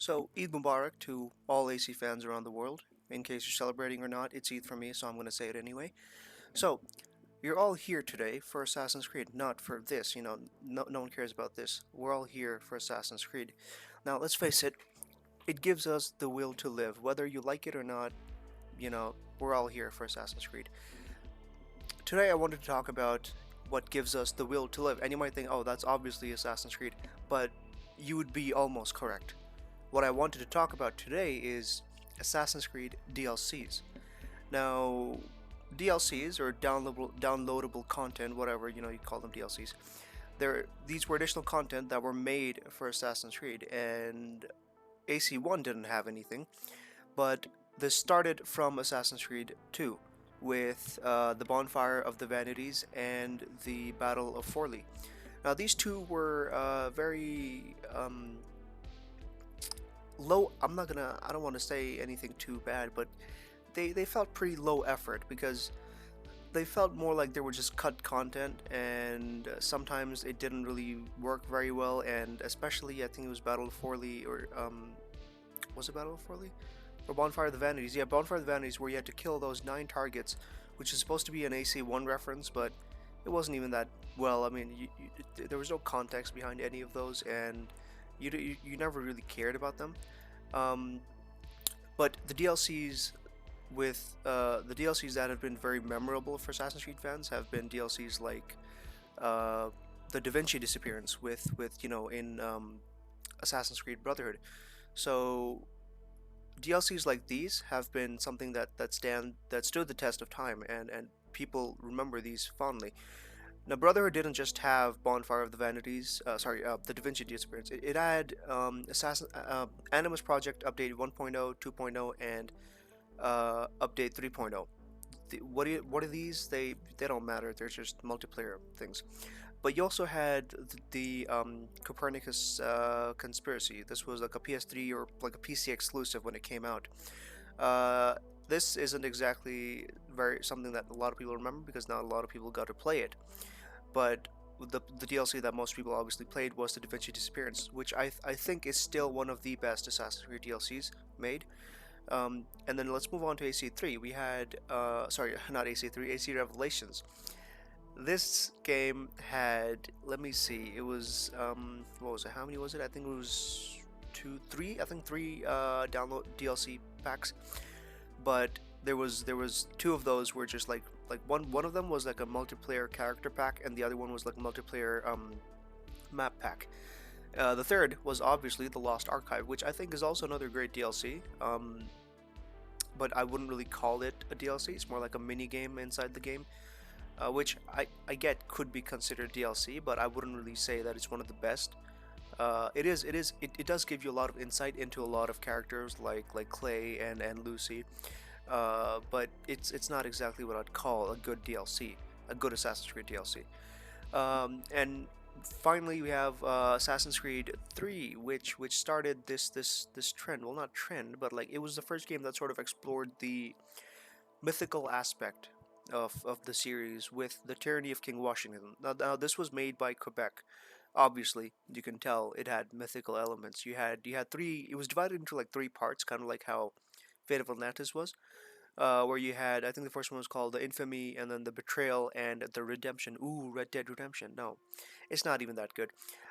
So, Eid Mubarak to all AC fans around the world. In case you're celebrating or not, it's Eid for me, so I'm going to say it anyway. So, you're all here today for Assassin's Creed, not for this. No one cares about this. We're all here for Assassin's Creed. Now, let's face it, it gives us the will to live. Whether you like it or not, we're all here for Assassin's Creed. Today, I wanted to talk about what gives us the will to live. And you might think, oh, that's obviously Assassin's Creed, but you would be almost correct. What I wanted to talk about today is Assassin's Creed DLCs. Now, DLCs or downloadable content, whatever you call them DLCs. These were additional content that were made for Assassin's Creed, and AC1 didn't have anything, but this started from Assassin's Creed 2 with the Bonfire of the Vanities and the Battle of Forli. Now, these two were very low. I don't want to say anything too bad, but they felt pretty low effort because they felt more like they were just cut content, and sometimes it didn't really work very well. And especially, I think it was Battle of Forli, or was it Battle of Forli or Bonfire of the Vanities? Yeah, Bonfire of the Vanities, where you had to kill those 9 targets, which is supposed to be an AC1 reference, but it wasn't even that well. I mean, there was no context behind any of those, and you never really cared about them. Um, but the DLCs that have been very memorable for Assassin's Creed fans have been DLCs like uh, the Da Vinci disappearance with in Assassin's Creed Brotherhood. So DLCs like these have been something that stood the test of time, and people remember these fondly. Now, Brotherhood didn't just have Bonfire of the Vanities, the Da Vinci disappearance. It had Animus Project Update 1.0, 2.0, and Update 3.0. What are these? They don't matter. They're just multiplayer things. But you also had the Copernicus conspiracy. This was like a PS3 or like a PC exclusive when it came out. Uh, this isn't exactly very something that a lot of people remember because not a lot of people got to play it. But the DLC that most people obviously played was the Da Vinci Disappearance, which I think is still one of the best Assassin's Creed DLCs made. And then let's move on to AC3. We had, sorry, not AC3, AC Revelations. This game had, let me see, it was, what was it? How many was it? I think it was three download DLC packs. But there was two of those were just like one of them was like a multiplayer character pack, and the other one was like a multiplayer map pack. The third was obviously the Lost Archive, which I think is also another great DLC. But I wouldn't really call it a DLC. It's more like a mini game inside the game, which I get could be considered DLC, but I wouldn't really say that it's one of the best. It does give you a lot of insight into a lot of characters like Clay and Lucy, but it's not exactly what I'd call a good DLC, a good Assassin's Creed DLC. And finally, we have Assassin's Creed 3, which started this trend. Well, not trend, but like it was the first game that sort of explored the mythical aspect of the series with the tyranny of King Washington. Now this was made by Quebec. Obviously, you can tell it had mythical elements. You had three. It was divided into like 3 parts, kind of like how Fate of Atlantis was, where you had, I think the first one was called the Infamy, and then the Betrayal, and the Redemption. Ooh, Red Dead Redemption. No, it's not even that good,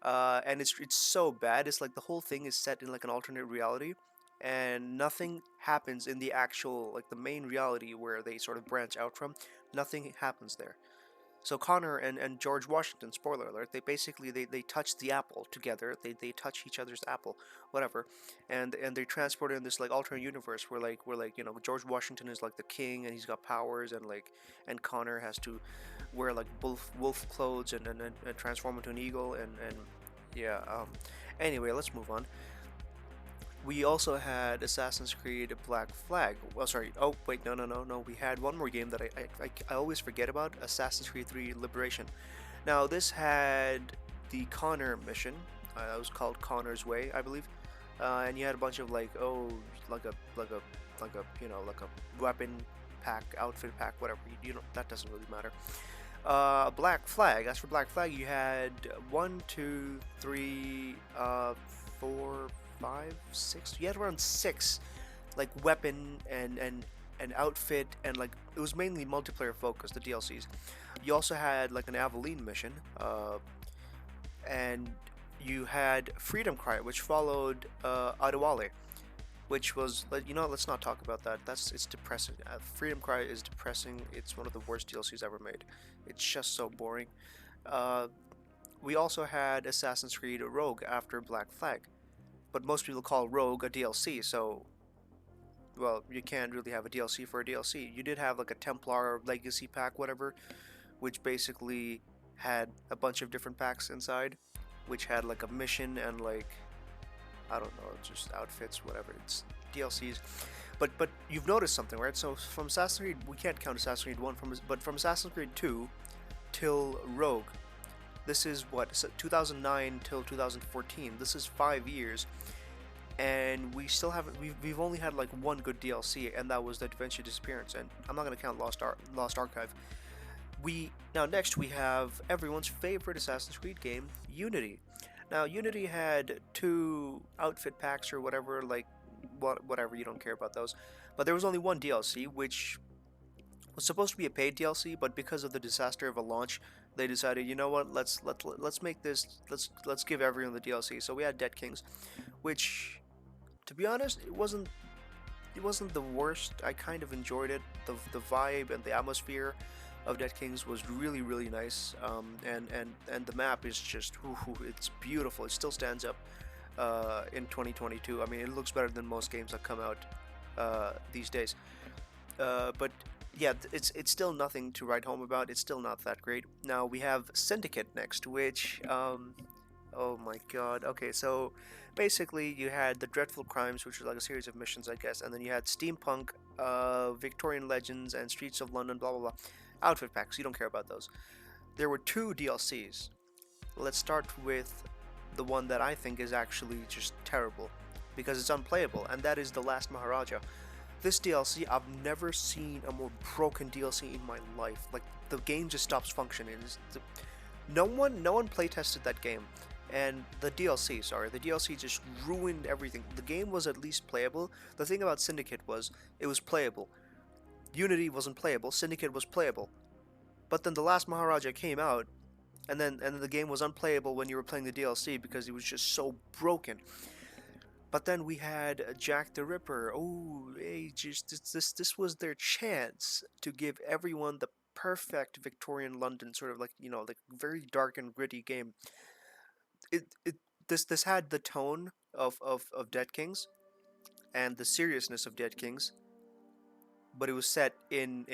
and it's so bad. It's like the whole thing is set in like an alternate reality, and nothing happens in the actual like the main reality where they sort of branch out from. Nothing happens there. So Connor and George Washington, spoiler alert, they basically they touch the apple together. They touch each other's apple, whatever, and they transport in this like alternate universe where George Washington is like the king and he's got powers, and Connor has to wear like wolf clothes and transform into an eagle, and yeah. Anyway, let's move on. We also had Assassin's Creed Black Flag. Well, sorry. Oh, wait, no. We had one more game that I always forget about. Assassin's Creed 3 Liberation. Now, this had the Connor mission. It was called Connor's Way, I believe. And you had a bunch of like, oh, like a weapon pack, outfit pack, whatever. That doesn't really matter. Black Flag. As for Black Flag, you had one, two, three, four, five, six. You had around six, like weapon and outfit, and like it was mainly multiplayer focused. The DLCs. You also had like an Aveline mission, and you had Freedom Cry, which followed Adewale, which was, let's not talk about that. It's depressing. Freedom Cry is depressing. It's one of the worst DLCs ever made. It's just so boring. Uh, we also had Assassin's Creed Rogue after Black Flag, but most people call Rogue a DLC. So, well, you can't really have a DLC for a DLC. You did have like a Templar Legacy pack, whatever, which basically had a bunch of different packs inside, which had like a mission and like, I don't know, just outfits, whatever. It's DLCs. But you've noticed something, right? So from Assassin's Creed, we can't count Assassin's Creed 1 but from Assassin's Creed 2 till Rogue. This is what, 2009 till 2014. This is 5 years, and we still haven't. We've only had like one good DLC, and that was the Da Vinci Disappearance. And I'm not gonna count Lost Archive. Next we have everyone's favorite Assassin's Creed game, Unity. Now Unity had two outfit packs or whatever, like whatever, you don't care about those. But there was only one DLC, which was supposed to be a paid DLC, but because of the disaster of a launch, they decided, you know what, let's make this, let's give everyone the DLC. So we had Dead Kings, which, to be honest, it wasn't the worst. I kind of enjoyed it. The vibe and the atmosphere of Dead Kings was really really nice. And the map is just, it's beautiful. It still stands up in 2022. I mean, it looks better than most games that come out these days. But yeah, it's still nothing to write home about. It's still not that great. Now we have Syndicate next, which oh my god. Okay, so basically you had the Dreadful Crimes, which was like a series of missions, I guess, and then you had Steampunk, Victorian Legends, and Streets of London, blah blah blah. Outfit packs, you don't care about those. There were two DLCs. Let's start with the one that I think is actually just terrible because it's unplayable, and that is The Last Maharaja. This DLC, I've never seen a more broken DLC in my life. Like, the game just stops functioning. No one playtested that game, and the DLC just ruined everything. The game was at least playable. The thing about Syndicate was it was playable. Unity wasn't playable. Syndicate was playable. But then The Last Maharaja came out, and then the game was unplayable when you were playing the DLC because it was just so broken. But then we had Jack the Ripper. Oh, hey, just this was their chance to give everyone the perfect Victorian London, sort of like, like very dark and gritty game. This had the tone of Dead Kings and the seriousness of Dead Kings, but it was set in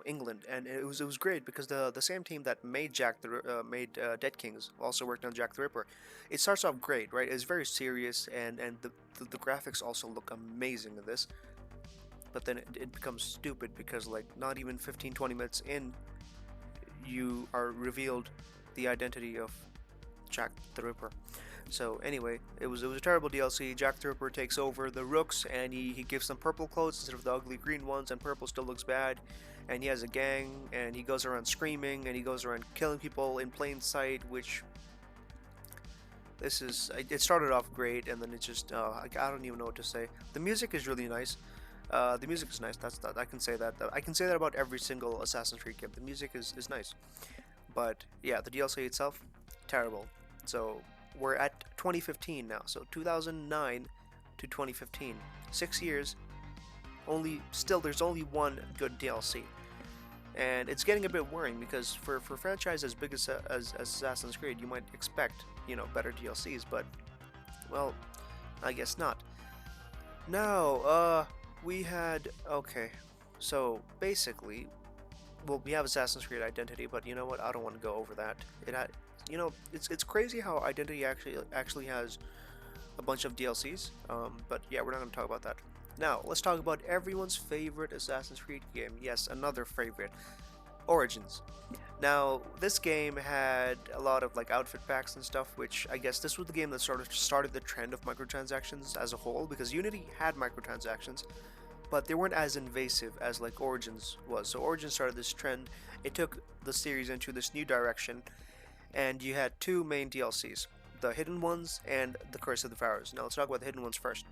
England, and it was great because the same team that made Dead Kings also worked on Jack the Ripper. It starts off great, right? It's very serious, and the graphics also look amazing in this. But then it becomes stupid because, like, not even 15-20 minutes in, you are revealed the identity of Jack the Ripper. So anyway, it was a terrible DLC. Jack the Ripper takes over the Rooks, and he gives them purple clothes instead of the ugly green ones, and purple still looks bad. And he has a gang, and he goes around screaming, and he goes around killing people in plain sight, which, it started off great, and then it just, I don't even know what to say. The music is really nice. The music is nice. I can say that. I can say that about every single Assassin's Creed game. The music is nice. But yeah, the DLC itself, terrible. So we're at 2015 now. So 2009 to 2015, 6 years. There's only one good DLC, and it's getting a bit worrying because for a franchise as big as Assassin's Creed, you might expect better DLCs, but well, I guess not. Now, we had, okay, so basically, well, we have Assassin's Creed Identity, but you know what? I don't want to go over that. It's crazy how Identity actually has a bunch of DLCs. But yeah, we're not going to talk about that. Now, let's talk about everyone's favorite Assassin's Creed game. Yes, another favorite, Origins. Now, this game had a lot of like outfit packs and stuff, which I guess this was the game that sort of started the trend of microtransactions as a whole, because Unity had microtransactions, but they weren't as invasive as like Origins was. So Origins started this trend. It took the series into this new direction, and you had two main DLCs. the Hidden Ones and the Curse of the Pharaohs. Now let's talk about the Hidden Ones first.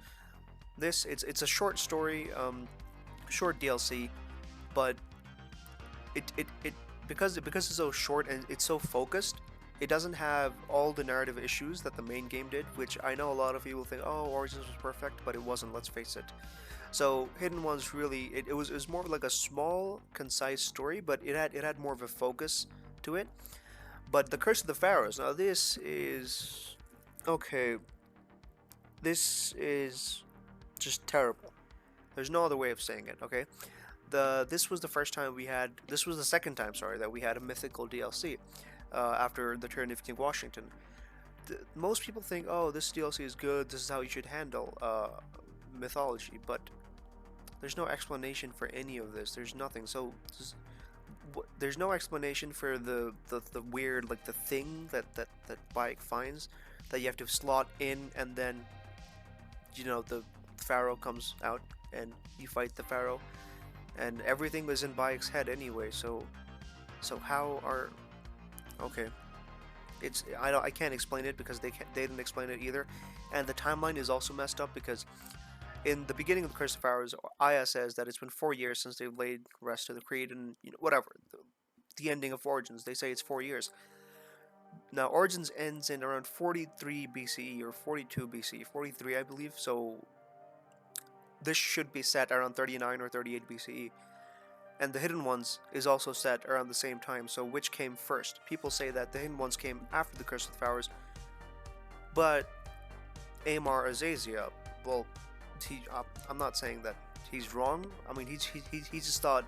This it's a short story, short DLC, but it because it's so short and it's so focused, it doesn't have all the narrative issues that the main game did, which I know a lot of people think, oh, Origins was perfect, but it wasn't. Let's face it. So Hidden Ones really it was more of like a small, concise story, but it had more of a focus to it. But the Curse of the Pharaohs. Now this is okay. This is just terrible. There's no other way of saying it. Okay, this was the first time we had. This was the second time, sorry, that we had a mythical DLC after the turn of King Washington. Most people think, oh, this DLC is good. This is how you should handle mythology, but there's no explanation for any of this. There's nothing. So there's no explanation for the weird, like, the thing that Bayek finds that you have to slot in, and then the pharaoh comes out and you fight the pharaoh, and everything was in Bayek's head anyway. So how are okay? I can't explain it because they didn't explain it either, and the timeline is also messed up because in the beginning of the Curse of Pharaohs, Aya says that it's been 4 years since they've laid rest to the creed, and whatever. The ending of Origins, they say it's 4 years. Now Origins ends in around 43 BCE or 42 BCE, 43 I believe. So this should be set around 39 or 38 BCE. And the Hidden Ones is also set around the same time. So which came first? People say that the Hidden Ones came after the Curse of the Pharaohs, but Amar Azazel, well, I'm not saying that he's wrong. I mean, he just thought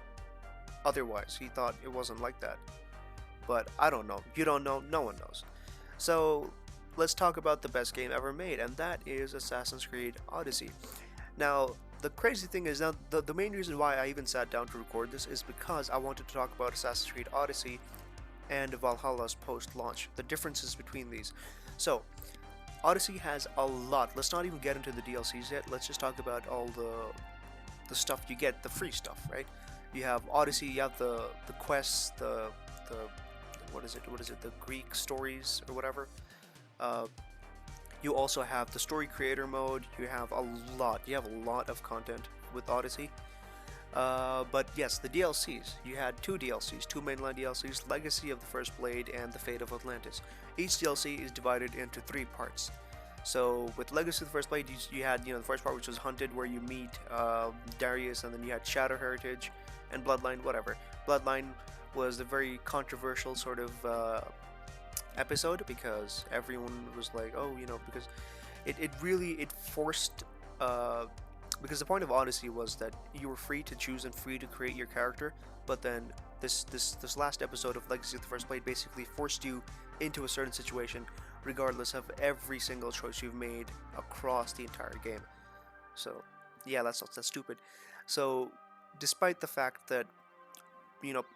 otherwise. He thought it wasn't like that. But I don't know. You don't know. No one knows. So let's talk about the best game ever made, and that is Assassin's Creed Odyssey. Now, the crazy thing is, now the main reason why I even sat down to record this is because I wanted to talk about Assassin's Creed Odyssey and Valhalla's post-launch, the differences between these. So, Odyssey has a lot. Let's not even get into the DLCs yet. Let's just talk about all the stuff you get, the free stuff, right? You have Odyssey, you have the quests, the what is it, the Greek stories or whatever. You also have the story creator mode. You have a lot of content with Odyssey. But yes, the DLCs. You had two DLCs, two mainline DLCs, Legacy of the First Blade and The Fate of Atlantis. Each DLC is divided into 3 parts. So with Legacy of the First Blade, you had the first part, which was Hunted, where you meet Darius, and then you had Shadow Heritage and Bloodline, whatever. Bloodline was a very controversial sort of episode because everyone was like, oh, because it really forced because the point of Odyssey was that you were free to choose and free to create your character, but then this last episode of Legacy of the First Blade basically forced you into a certain situation regardless of every single choice you've made across the entire game. So yeah, that's stupid. So despite the fact that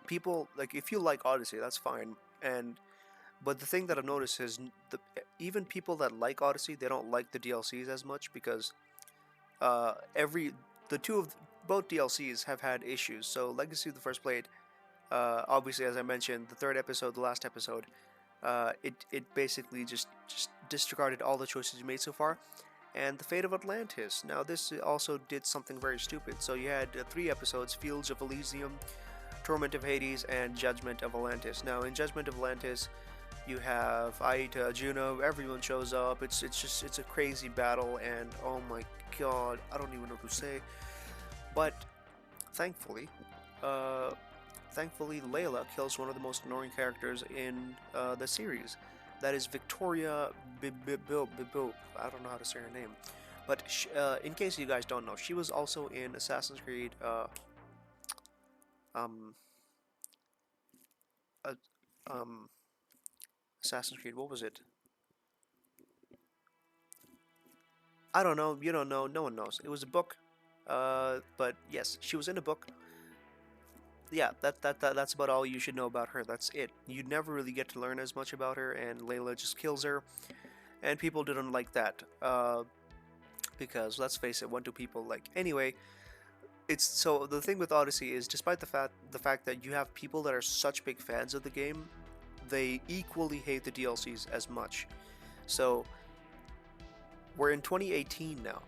people, like, if you like Odyssey, that's fine, but the thing that I've noticed is even people that like Odyssey, they don't like the DLCs as much because both DLCs have had issues. So Legacy of the First Blade, obviously, as I mentioned, the last episode, it basically just disregarded all the choices you made so far. And The Fate of Atlantis. Now this also did something very stupid. So you had 3 episodes: Fields of Elysium, Torment of Hades, and Judgment of Atlantis. Now in Judgment of Atlantis, you have Aita, Juno, everyone shows up. It's a crazy battle, and oh my god, I don't even know what to say. But thankfully, Layla kills one of the most annoying characters in the series. That is Victoria Bibo. I don't know how to say her name. But in case you guys don't know, she was also in Assassin's Creed. Um, uh, Assassin's Creed. What was it? I don't know. You don't know. No one knows. It was a book. But yes, she was in a book. Yeah, that's about all you should know about her. That's it. You never really get to learn as much about her, and Layla just kills her, and people didn't like that. Because let's face it, what do people like? Anyway, so the thing with Odyssey is, despite the fact that you have people that are such big fans of the game, they equally hate the DLCs as much. So we're in 2018 now,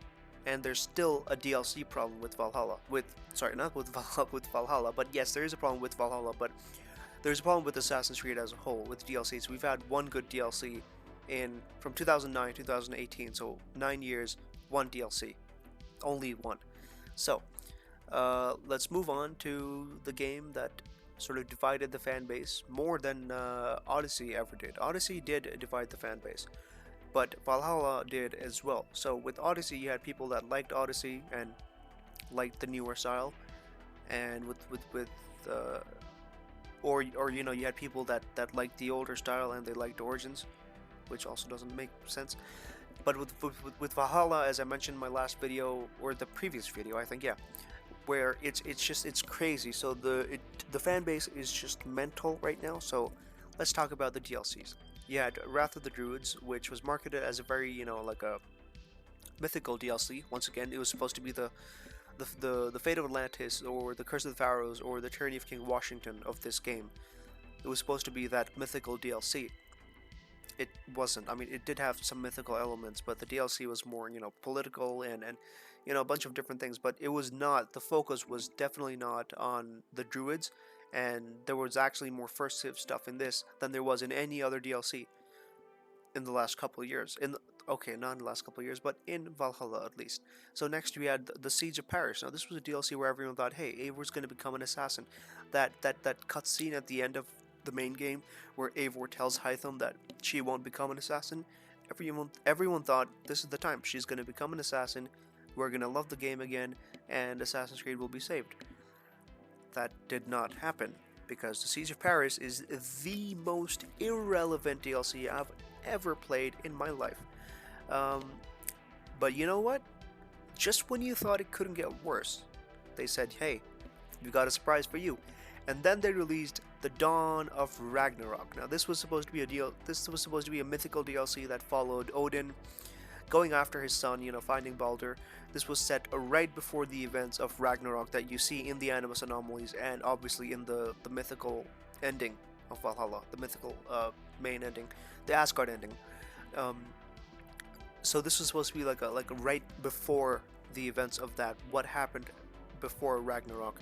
and there's still a DLC problem with Valhalla. With sorry, not with Valhalla, with Valhalla, but yes, there is a problem with Valhalla. But there's a problem with Assassin's Creed as a whole with DLCs. We've had one good DLC in from 2009 2018, so 9 years, one DLC, only one. So let's move on to the game that sort of divided the fan base more than Odyssey ever did. Odyssey did divide the fan base, but Valhalla did as well. So with Odyssey, you had people that liked Odyssey and liked the newer style, and with uh, or you know, you had people that liked the older style and they liked Origins, which also doesn't make sense. But with Valhalla, as I mentioned in my last video or the previous video, I think, yeah, where it's crazy. So the fan base is just mental right now. So let's talk about the DLCs. You had Wrath of the Druids, which was marketed as a very, you know, like a mythical DLC. Once again, it was supposed to be the fate of Atlantis or the Curse of the Pharaohs or the Tyranny of King Washington of this game. It was supposed to be that mythical DLC. It wasn't. I mean, it did have some mythical elements, but the DLC was more, you know, political and you know, a bunch of different things. But it was not. The focus was definitely not on the druids, and there was actually more first civ stuff in this than there was in any other DLC in the last couple of years. Okay, not in the last couple of years, but in Valhalla at least. So next we had the Siege of Paris. Now this was a DLC where everyone thought, hey, Eivor's going to become an assassin. That cutscene at the end of the main game where Eivor tells Hytham that she won't become an assassin. Everyone thought this is the time she's going to become an assassin. We're going to love the game again, and Assassin's Creed will be saved. That did not happen because the Siege of Paris is the most irrelevant DLC I've ever played in my life. Um, but you know what? Just when you thought it couldn't get worse, they said, hey, we've got a surprise for you. And then they released The Dawn of Ragnarok. Now this was supposed to be a mythical DLC that followed Odin going after his son, you know, finding Baldur. This was set right before the events of Ragnarok that you see in the Animus Anomalies and obviously in the mythical ending of Valhalla, the mythical main ending, the Asgard ending. Um, so this was supposed to be like a right before the events of that, what happened before Ragnarok.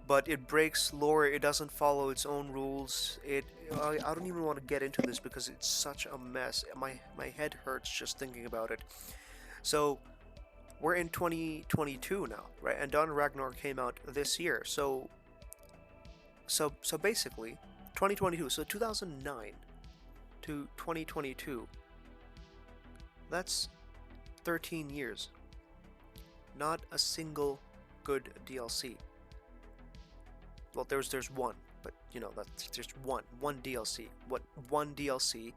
But it breaks lore. It doesn't follow its own rules. I don't even want to get into this because it's such a mess. My head hurts just thinking about it. So we're in 2022 now, right? And Dawn of Ragnarok came out this year. So basically 2022, so 2009 to 2022, that's 13 years. Not a single good DLC. Well, there's one, but you know, that's just one DLC. What, one DLC?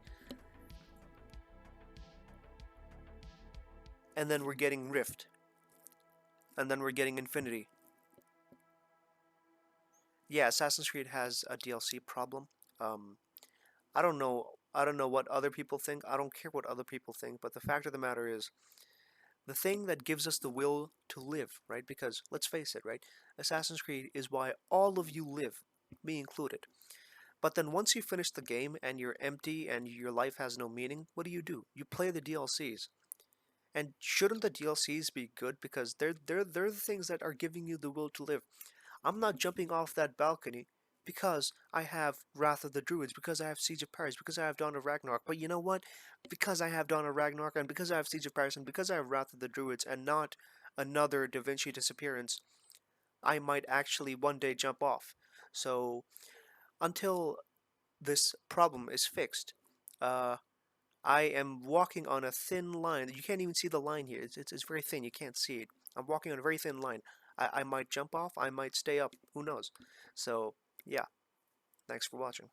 And then we're getting Rift, and then we're getting Infinity. Yeah, Assassin's Creed has a DLC problem. Um, I don't know what other people think. I don't care what other people think. But the fact of the matter is, the thing that gives us the will to live, right? Because let's face it, right? Assassin's Creed is why all of you live, me included. But then once you finish the game and you're empty and your life has no meaning, what do? You play the DLCs. And shouldn't the DLCs be good because they're the things that are giving you the will to live. I'm not jumping off that balcony because I have Wrath of the Druids, because I have Siege of Paris, because I have Dawn of Ragnarok. But you know what? Because I have Dawn of Ragnarok and because I have Siege of Paris and because I have Wrath of the Druids and not another Da Vinci Disappearance, I might actually one day jump off. So until this problem is fixed, uh, I am walking on a thin line. You can't even see the line here. It's very thin. You can't see it. I'm walking on a very thin line. I might jump off. I might stay up. Who knows? So, yeah. Thanks for watching.